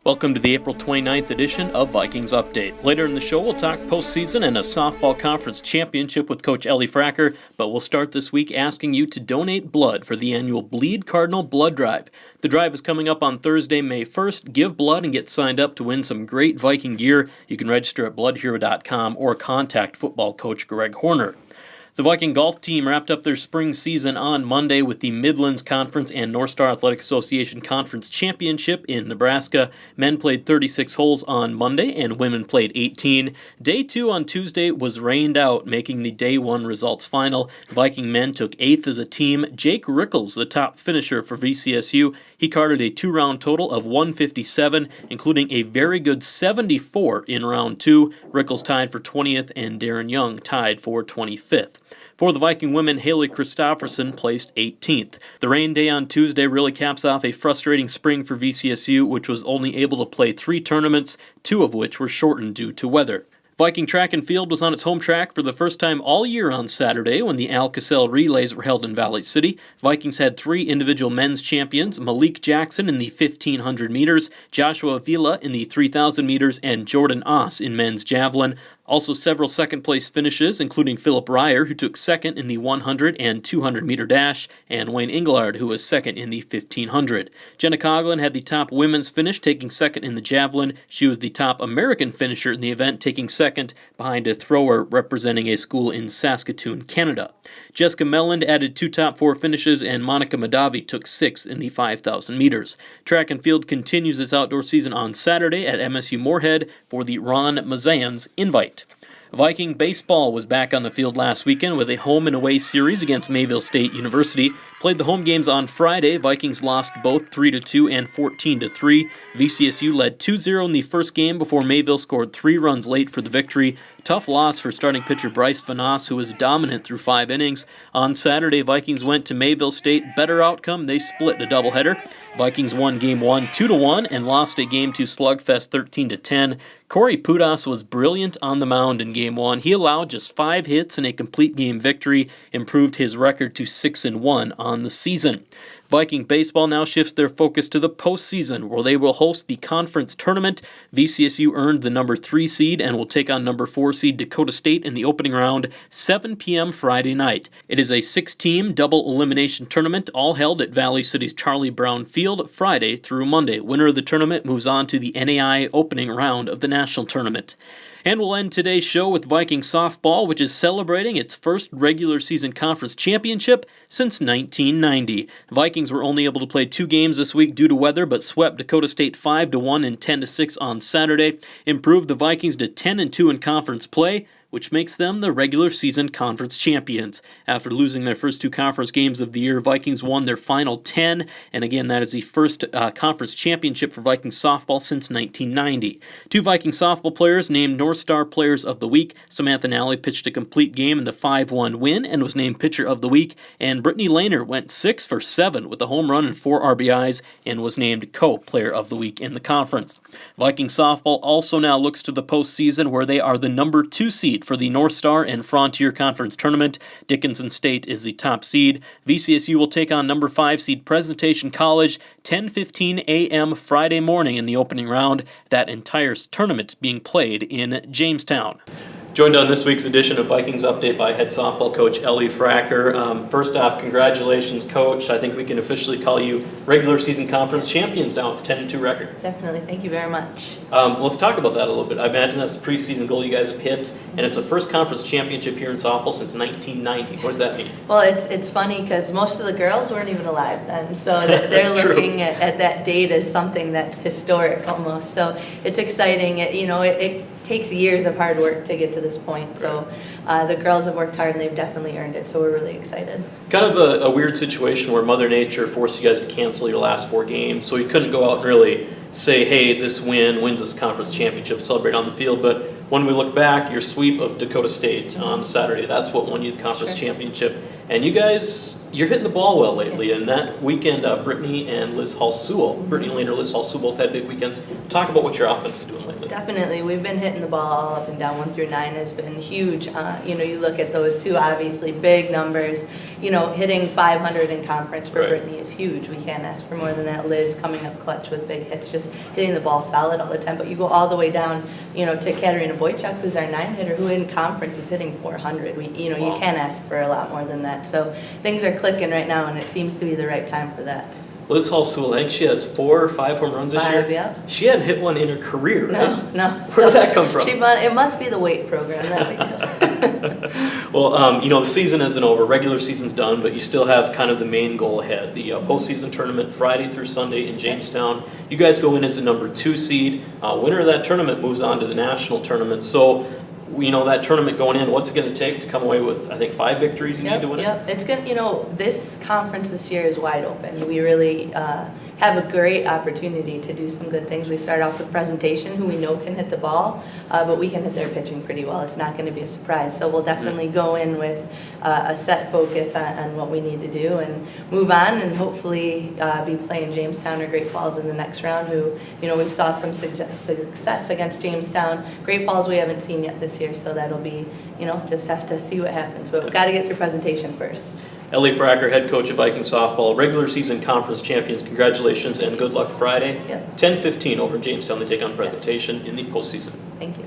Welcome to the April 29th edition of Vikings Update. Later in the show, we'll talk postseason and a softball conference championship with Coach Ellie Frakker, but we'll start this week asking you to donate blood for the annual Bleed Cardinal Blood Drive. The drive is coming up on Thursday, May 1st. Give blood and get signed up to win some great Viking gear. You can register at bloodhero.com or contact football coach Greg Horner. The Viking golf team wrapped up their spring season on Monday with the Midlands Conference and North Star Athletic Association Conference Championship in Nebraska. Men played 36 holes on Monday and women played 18. Day 2 on Tuesday was rained out, making the Day 1 results final. Viking men took 8th as a team. Jake Rickles, the top finisher for VCSU, he carded a 2-round total of 157, including a very good 74 in round 2. Rickles tied for 20th and Darren Young tied for 25th. For the Viking women, Haley Christofferson placed 18th. The rain day on Tuesday really caps off a frustrating spring for VCSU, which was only able to play 3 tournaments, 2 of which were shortened due to weather. Viking track and field was on its home track for the first time all year on Saturday when the Alka-Seltz relays were held in Valley City. Vikings had 3 individual men's champions, Malik Jackson in the 1,500 meters, Joshua Avila in the 3,000 meters, and Jordan Oss in men's javelin. Also several second-place finishes, including Philip Ryer, who took second in the 100 and 200-meter dash, and Wayne Engelhard, who was second in the 1,500. Jenna Coughlin had the top women's finish, taking second in the javelin. She was the top American finisher in the event, taking second behind a thrower representing a school in Saskatoon, Canada. Jessica Melland added 2 top 4 finishes, and Monica Madavi took 6th in the 5,000 meters. Track and field continues its outdoor season on Saturday at MSU Moorhead for the Ron Mazans Invite. Viking baseball was back on the field last weekend with a home and away series against Mayville State University. Played the home games on Friday. Vikings lost both 3-2 and 14-3. VCSU led 2-0 in the first game before Mayville scored 3 runs late for the victory. Tough loss for starting pitcher Bryce Vanas, who was dominant through 5 innings. On Saturday, Vikings went to Mayville State. Better outcome, they split a doubleheader. Vikings won Game 1 2-1 and lost a Game 2 slugfest 13-10. Corey Pudas was brilliant on the mound in Game 1. He allowed just 5 hits and a complete game victory, improved his record to 6-1 on the season. Viking baseball now shifts their focus to the postseason, where they will host the conference tournament. VCSU earned the number 3 seed and will take on number 4 seed Dakota State in the opening round, 7 p.m. Friday night. It is a 6-team double elimination tournament, all held at Valley City's Charlie Brown Field Friday through Monday. Winner of the tournament moves on to the NAI opening round of the national tournament. And we'll end today's show with Viking softball, which is celebrating its first regular season conference championship since 1990. Vikings were only able to play 2 games this week due to weather, but swept Dakota State 5-1 and 10-6 on Saturday, improved the Vikings to 10-2 in conference play, which makes them the regular season conference champions. After losing their first 2 conference games of the year, Vikings won their final 10, and again, that is the first conference championship for Vikings softball since 1990. 2 Viking softball players named North Star Players of the Week. Samantha Nally pitched a complete game in the 5-1 win and was named Pitcher of the Week, and Brittany Lehner went 6 for 7 with a home run and 4 RBIs and was named Co-Player of the Week in the conference. Viking softball also now looks to the postseason, where they are the number 2 seed for the North Star and Frontier Conference Tournament. Dickinson State is the top seed. VCSU will take on number 5 seed Presentation College, 10:15 a.m. Friday morning in the opening round. That entire tournament being played in Jamestown. Joined on this week's edition of Vikings Update by head softball coach Ellie Frakker. First off, congratulations, Coach. I think we can officially call you regular season conference champions now with a 10-2 record. Definitely. Thank you very much. Let's talk about that a little bit. I imagine that's a preseason goal you guys have hit, and it's the first conference championship here in softball since 1990. What does that mean? Well, it's funny because most of the girls weren't even alive then, so they're looking at that date as something that's historic almost. So it's exciting. It takes years of hard work to get to this point. So the girls have worked hard and they've definitely earned it. So we're really excited. Kind of a weird situation where Mother Nature forced you guys to cancel your last 4 games. So you couldn't go out and really say, hey, this win wins this conference championship, celebrate on the field. But when we look back, your sweep of Dakota State on Saturday, that's what won you the conference championship. And you guys, you're hitting the ball well lately. And that weekend, Brittany and Liz Hall-Sewell, Brittany Lane or Liz Hall-Sewell both had big weekends. Talk about what your offense is doing lately. Definitely. We've been hitting the ball all up and down. 1 through 9 has been huge. You look at those two, obviously, big numbers. Hitting 500 in conference for Brittany is huge. We can't ask for more than that. Liz coming up clutch with big hits, just hitting the ball solid all the time. But you go all the way down, to Katerina Boychuk, who's our 9 hitter, who in conference is hitting 400. You can't ask for a lot more than that. So things are clicking right now, and it seems to be the right time for that. Liz Hall-Sewell, I think she has 4 or 5 home runs this year. 5, yeah. She hadn't hit one in her career, right? No. Where did that come from? It must be the weight program that we do. Well, the season isn't over. Regular season's done, but you still have kind of the main goal ahead. The postseason tournament, Friday through Sunday in Jamestown. You guys go in as the number 2 seed. Winner of that tournament moves on to the national tournament. So, that tournament going in, what's it going to take to come away with, I think, 5 victories you need to win it? Yep, it's good. This conference this year is wide open. We really have a great opportunity to do some good things. We start off with Presentation, who we know can hit the ball, but we can hit their pitching pretty well. It's not going to be a surprise. So we'll definitely go in with a set focus on what we need to do and move on and hopefully be playing Jamestown or Great Falls in the next round, who, we saw some success against Jamestown. Great Falls we haven't seen yet this year, so that'll be, just have to see what happens. But we've got to get through Presentation first. Ellie Frakker, head coach of Viking softball, regular season conference champions. Congratulations and good luck Friday. Yep. 10:15 over in Jamestown. They take on Presentation in the postseason. Thank you.